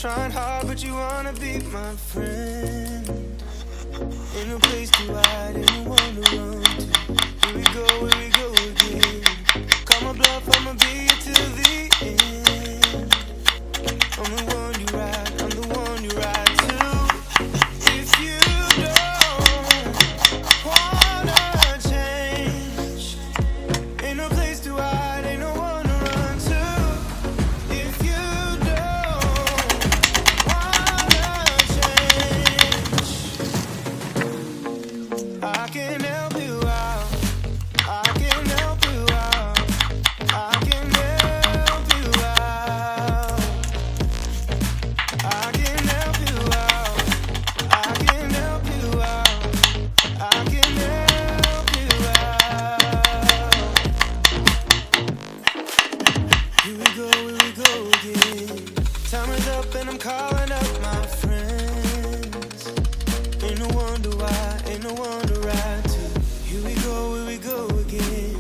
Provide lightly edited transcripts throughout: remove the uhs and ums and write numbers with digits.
trying hard, but you wanna be my friend. Ain't no place to hide, ain't no one to run to. Here we go again. Call my bluff, I'ma be here till the end. I'm the one you ride, I'm the one you ride to. If you don't wanna change, ain't no place to hide, ain't no one to run to. If you don't wanna change, I can help you out. I can help you out. I can help you out. I can help you out. I can help you out. I can help you out. Here we go again. Time is up and I'm calling up my friends. Ain't no wonder why, ain't no one to ride to. Here we go again.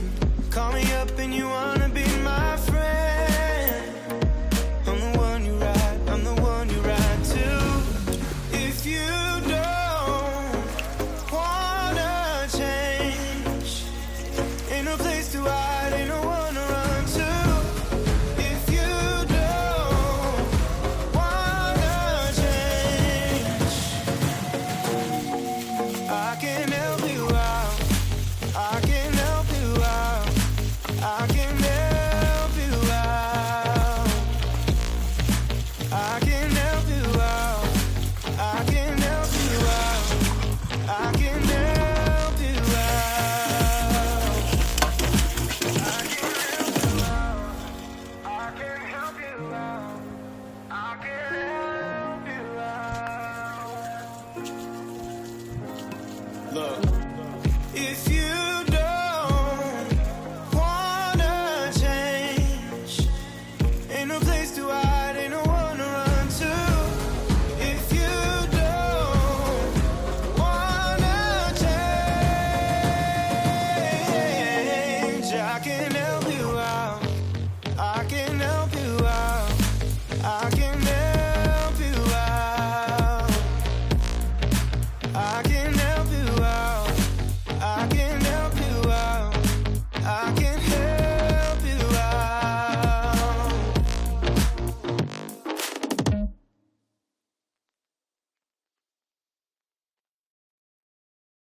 Call me up and you wanna be my friend. I'm the one you ride, I'm the one you ride to. If you don't wanna change, ain't no place to hide, ain't no one to run to. If you don't wanna change, I can help you out. I can help you out. I can help you out. I can help you out. I can help you out. I can help you out. I can help you out. I can help you out. I can help you out. Look, if